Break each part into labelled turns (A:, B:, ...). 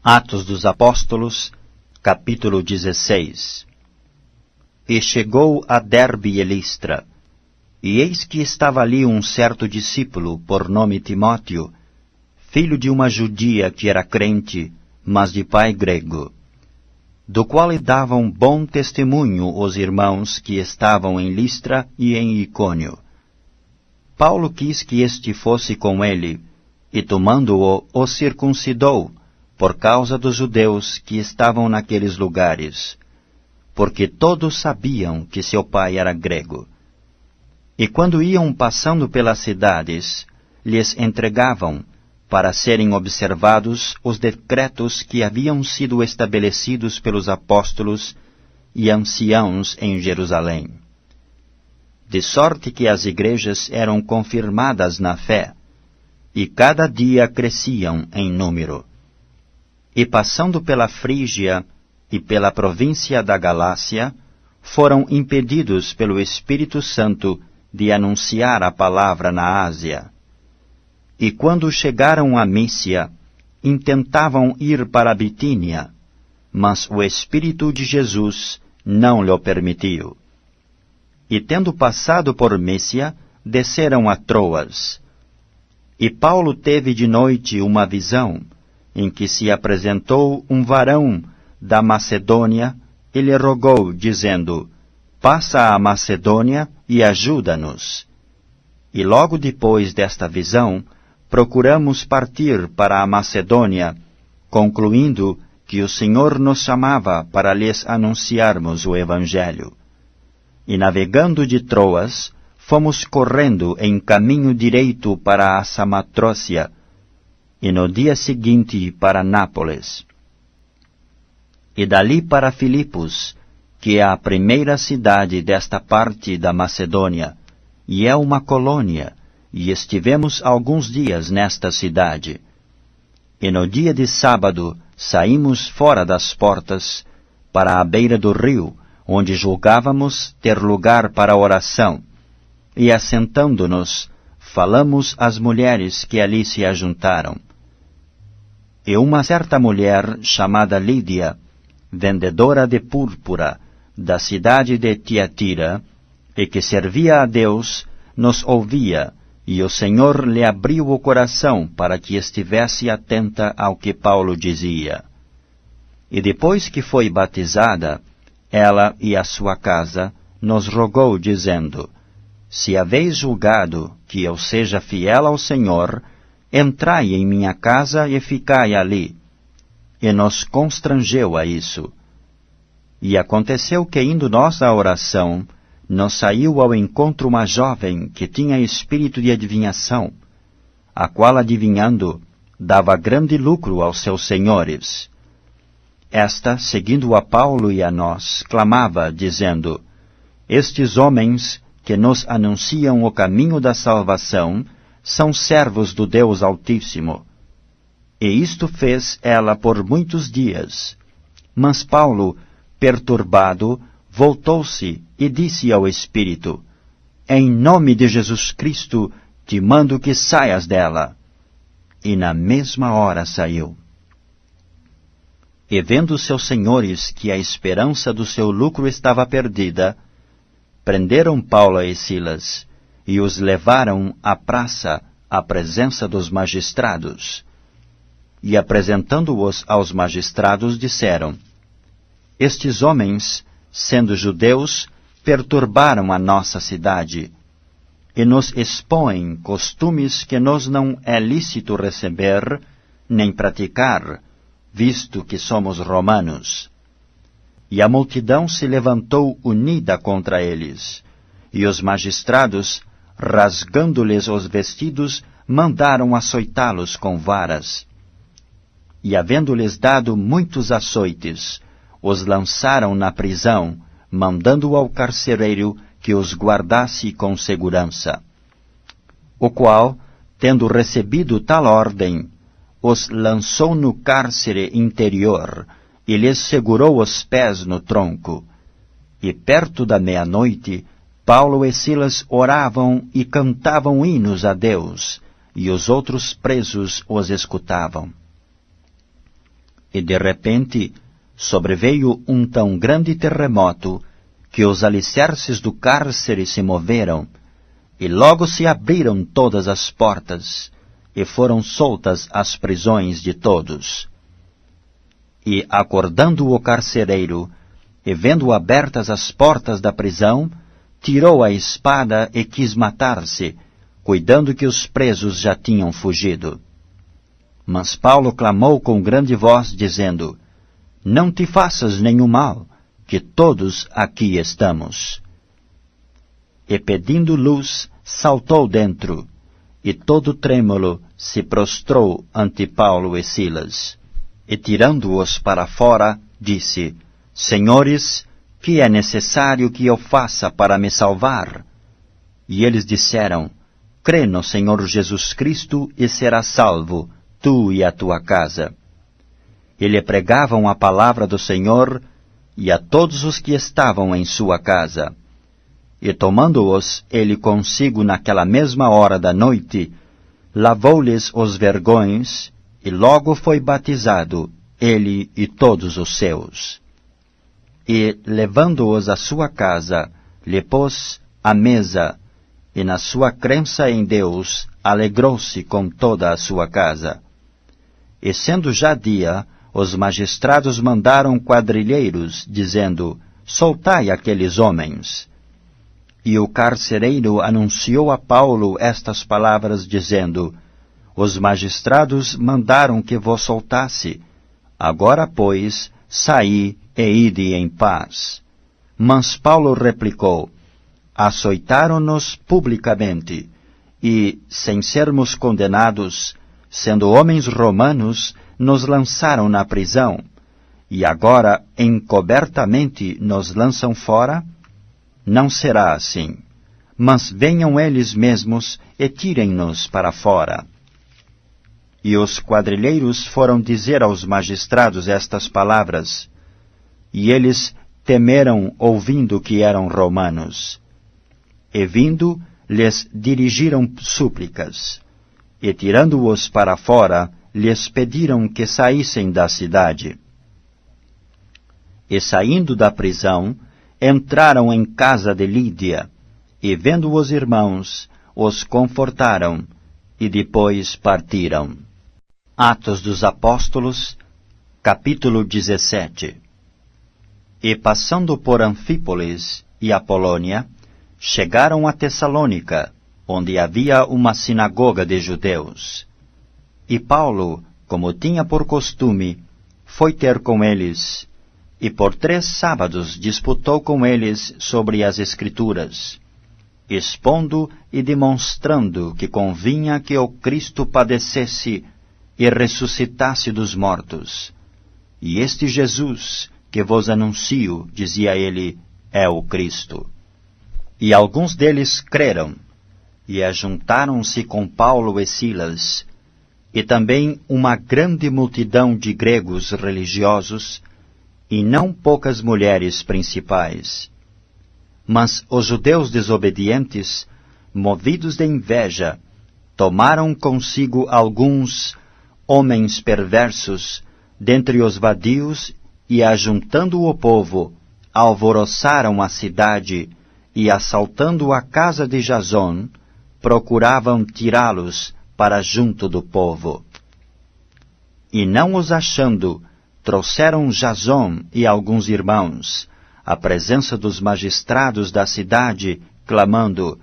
A: Atos dos Apóstolos, capítulo 16. E chegou a Derbe e Listra, e eis que estava ali um certo discípulo, por nome Timóteo, filho de uma judia que era crente, mas de pai grego, do qual lhe davam bom testemunho os irmãos que estavam em Listra e em Icônio. Paulo quis que este fosse com ele, e tomando-o, o circuncidou, por causa dos judeus que estavam naqueles lugares, porque todos sabiam que seu pai era grego. E quando iam passando pelas cidades, lhes entregavam, para serem observados, os decretos que haviam sido estabelecidos pelos apóstolos e anciãos em Jerusalém. De sorte que as igrejas eram confirmadas na fé, e cada dia cresciam em número. E passando pela Frígia e pela província da Galácia, foram impedidos pelo Espírito Santo de anunciar a palavra na Ásia. E quando chegaram a Mísia, intentavam ir para a Bitínia, mas o Espírito de Jesus não lhe permitiu. E tendo passado por Mísia, desceram a Troas. E Paulo teve de noite uma visão, em que se apresentou um varão da Macedônia e lhe rogou, dizendo: Passa a Macedônia e ajuda-nos. E logo depois desta visão, procuramos partir para a Macedônia, concluindo que o Senhor nos chamava para lhes anunciarmos o Evangelho. E navegando de Troas, fomos correndo em caminho direito para a Samatrócia, e no dia seguinte para Nápoles. E dali para Filipos, que é a primeira cidade desta parte da Macedônia, e é uma colônia, e estivemos alguns dias nesta cidade. E no dia de sábado saímos fora das portas, para a beira do rio, onde julgávamos ter lugar para oração, e assentando-nos, falamos às mulheres que ali se ajuntaram. E uma certa mulher, chamada Lídia, vendedora de púrpura, da cidade de Tiatira, e que servia a Deus, nos ouvia, e o Senhor lhe abriu o coração para que estivesse atenta ao que Paulo dizia. E depois que foi batizada, ela e a sua casa nos rogou, dizendo: Se haveis julgado que eu seja fiel ao Senhor, entrai em minha casa e ficai ali. E nos constrangeu a isso. E aconteceu que, indo nós à oração, nos saiu ao encontro uma jovem que tinha espírito de adivinhação, a qual, adivinhando, dava grande lucro aos seus senhores. Esta, seguindo a Paulo e a nós, clamava, dizendo: Estes homens que nos anunciam o caminho da salvação são servos do Deus Altíssimo. E isto fez ela por muitos dias. Mas Paulo, perturbado, voltou-se e disse ao Espírito: Em nome de Jesus Cristo, te mando que saias dela. E na mesma hora saiu. E vendo seus senhores que a esperança do seu lucro estava perdida, prenderam Paulo e Silas, e os levaram à praça, à presença dos magistrados. E apresentando-os aos magistrados, disseram: Estes homens, sendo judeus, perturbaram a nossa cidade, e nos expõem costumes que nos não é lícito receber, nem praticar, visto que somos romanos. E a multidão se levantou unida contra eles, e os magistrados, rasgando-lhes os vestidos, mandaram açoitá-los com varas. E havendo-lhes dado muitos açoites, os lançaram na prisão, mandando ao carcereiro que os guardasse com segurança. O qual, tendo recebido tal ordem, os lançou no cárcere interior, e lhes segurou os pés no tronco. E perto da meia-noite, Paulo e Silas oravam e cantavam hinos a Deus, e os outros presos os escutavam. E de repente sobreveio um tão grande terremoto que os alicerces do cárcere se moveram, e logo se abriram todas as portas, e foram soltas as prisões de todos. E, acordando o carcereiro, e vendo abertas as portas da prisão, tirou a espada e quis matar-se, cuidando que os presos já tinham fugido. Mas Paulo clamou com grande voz, dizendo: Não te faças nenhum mal, que todos aqui estamos. E pedindo luz, saltou dentro, e todo trêmulo se prostrou ante Paulo e Silas. E tirando-os para fora, disse: Senhores, que é necessário que eu faça para me salvar? E eles disseram: Crê no Senhor Jesus Cristo e serás salvo, tu e a tua casa. E lhe pregavam a palavra do Senhor e a todos os que estavam em sua casa. E tomando-os ele consigo naquela mesma hora da noite, lavou-lhes os vergões, e logo foi batizado, ele e todos os seus. E, levando-os à sua casa, lhe pôs à mesa, e na sua crença em Deus, alegrou-se com toda a sua casa. E sendo já dia, os magistrados mandaram quadrilheiros, dizendo: Soltai aqueles homens. E o carcereiro anunciou a Paulo estas palavras, dizendo: Os magistrados mandaram que vos soltasse. Agora, pois, saí e ide em paz. Mas Paulo replicou: Açoitaram-nos publicamente, e, sem sermos condenados, sendo homens romanos, nos lançaram na prisão, e agora encobertamente nos lançam fora? Não será assim. Mas venham eles mesmos e tirem-nos para fora. E os quadrilheiros foram dizer aos magistrados estas palavras, e eles temeram ouvindo que eram romanos. E vindo, lhes dirigiram súplicas, e tirando-os para fora, lhes pediram que saíssem da cidade. E saindo da prisão, entraram em casa de Lídia, e vendo os irmãos, os confortaram, e depois partiram. Atos dos Apóstolos, capítulo 17. E passando por Anfípolis e Apolônia, chegaram a Tessalônica, onde havia uma sinagoga de judeus. E Paulo, como tinha por costume, foi ter com eles, e por 3 sábados disputou com eles sobre as Escrituras, expondo e demonstrando que convinha que o Cristo padecesse e ressuscitasse dos mortos. E este Jesus, que vos anuncio, dizia ele, é o Cristo. E alguns deles creram, e ajuntaram-se com Paulo e Silas, e também uma grande multidão de gregos religiosos, e não poucas mulheres principais. Mas os judeus desobedientes, movidos de inveja, tomaram consigo alguns homens perversos dentre os vadios, e ajuntando o povo, alvoroçaram a cidade, e assaltando a casa de Jasón, procuravam tirá-los para junto do povo. E não os achando, trouxeram Jasón e alguns irmãos, à presença dos magistrados da cidade, clamando: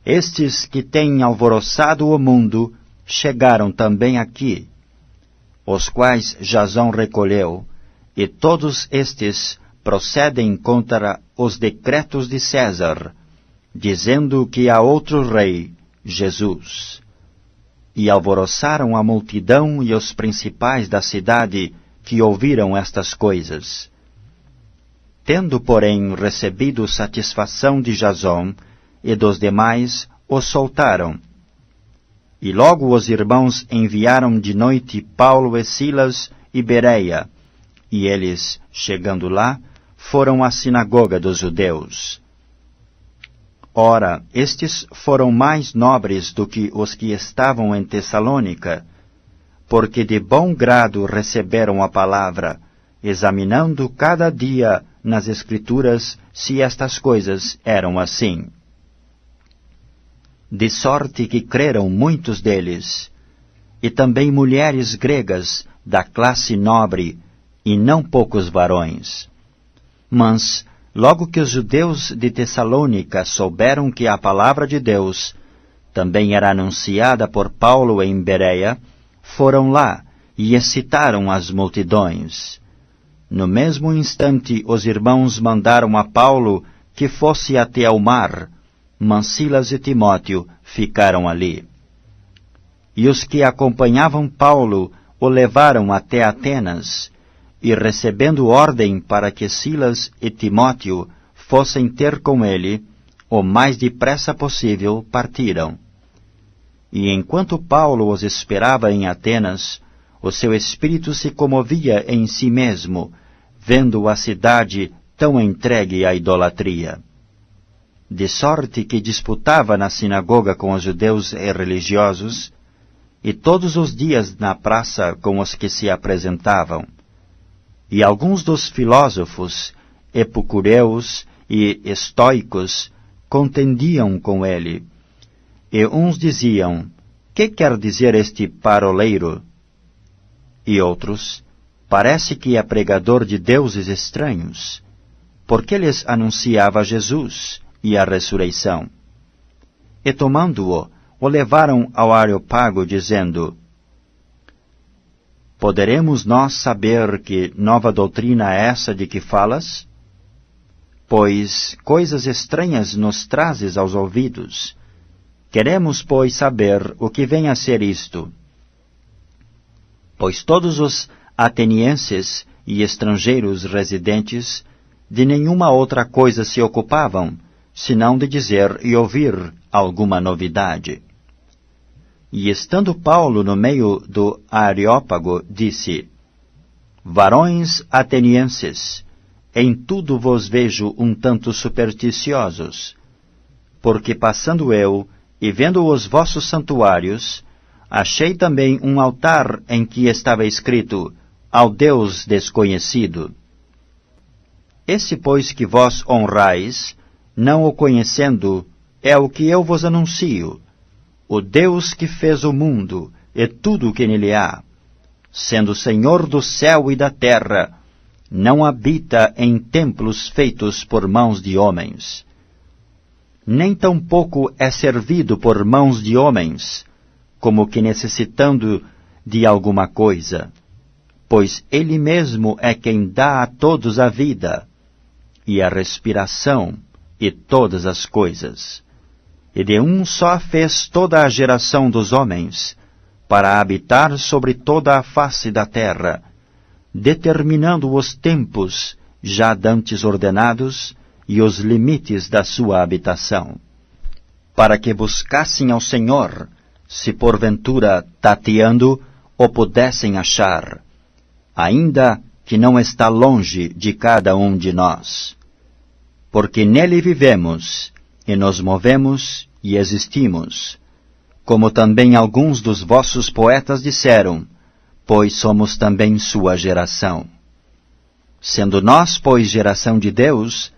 A: Estes que têm alvoroçado o mundo, chegaram também aqui. Os quais Jasón recolheu, e todos estes procedem contra os decretos de César, dizendo que há outro rei, Jesus. E alvoroçaram a multidão e os principais da cidade, que ouviram estas coisas. Tendo, porém, recebido satisfação de Jasón e dos demais, os soltaram. E logo os irmãos enviaram de noite Paulo e Silas e Bereia, e eles, chegando lá, foram à sinagoga dos judeus. Ora, estes foram mais nobres do que os que estavam em Tessalônica, porque de bom grado receberam a palavra, examinando cada dia nas Escrituras se estas coisas eram assim. De sorte que creram muitos deles, e também mulheres gregas da classe nobre, e não poucos varões. Mas, logo que os judeus de Tessalônica souberam que a palavra de Deus também era anunciada por Paulo em Bereia, foram lá e excitaram as multidões. No mesmo instante, os irmãos mandaram a Paulo que fosse até ao mar, mas Silas e Timóteo ficaram ali. E os que acompanhavam Paulo o levaram até Atenas, e recebendo ordem para que Silas e Timóteo fossem ter com ele, o mais depressa possível partiram. E enquanto Paulo os esperava em Atenas, o seu espírito se comovia em si mesmo, vendo a cidade tão entregue à idolatria. De sorte que disputava na sinagoga com os judeus e religiosos, e todos os dias na praça com os que se apresentavam. E alguns dos filósofos, epicureus e estoicos, contendiam com ele. E uns diziam, que quer dizer este paroleiro? E outros, parece que é pregador de deuses estranhos, porque lhes anunciava Jesus e a ressurreição. E tomando-o, o levaram ao Areópago, dizendo, poderemos nós saber que nova doutrina é essa de que falas? Pois coisas estranhas nos trazes aos ouvidos. Queremos, pois, saber o que vem a ser isto. Pois todos os atenienses e estrangeiros residentes de nenhuma outra coisa se ocupavam, senão de dizer e ouvir alguma novidade. E estando Paulo no meio do Areópago, disse, varões atenienses, em tudo vos vejo um tanto supersticiosos, porque passando eu, e vendo os vossos santuários, achei também um altar em que estava escrito, ao Deus desconhecido. Esse, pois, que vós honrais, não o conhecendo, é o que eu vos anuncio, o Deus que fez o mundo e tudo o que nele há, sendo Senhor do céu e da terra, não habita em templos feitos por mãos de homens. Nem tampouco é servido por mãos de homens, como que necessitando de alguma coisa, pois Ele mesmo é quem dá a todos a vida, e a respiração, e todas as coisas. E de um só fez toda a geração dos homens, para habitar sobre toda a face da terra, determinando os tempos já dantes ordenados, e os limites da sua habitação, para que buscassem ao Senhor, se porventura, tateando, o pudessem achar, ainda que não está longe de cada um de nós. Porque nele vivemos, e nos movemos, e existimos, como também alguns dos vossos poetas disseram, pois somos também sua geração. Sendo nós, pois, geração de Deus,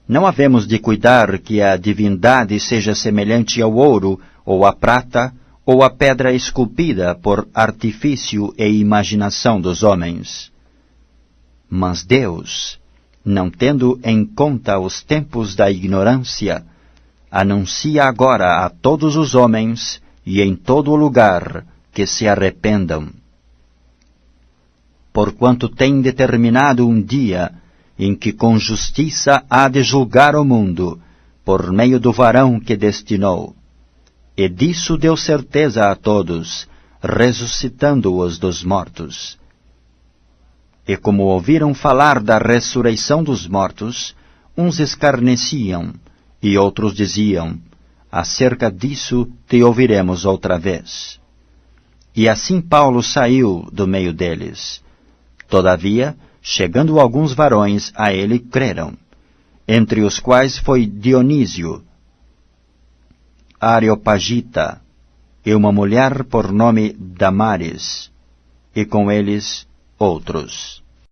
A: não havemos de cuidar que a divindade seja semelhante ao ouro, ou à prata, ou à pedra esculpida por artifício e imaginação dos homens. Mas Deus, não tendo em conta os tempos da ignorância, anuncia agora a todos os homens e em todo o lugar que se arrependam. Porquanto tem determinado um dia em que com justiça há de julgar o mundo, por meio do varão que destinou. E disso deu certeza a todos, ressuscitando-os dos mortos. E como ouviram falar da ressurreição dos mortos, uns escarneciam, e outros diziam, acerca disso te ouviremos outra vez. E assim Paulo saiu do meio deles. Todavia, chegando alguns varões a ele creram, entre os quais foi Dionísio, Areopagita, e uma mulher por nome Damaris, e com eles outros.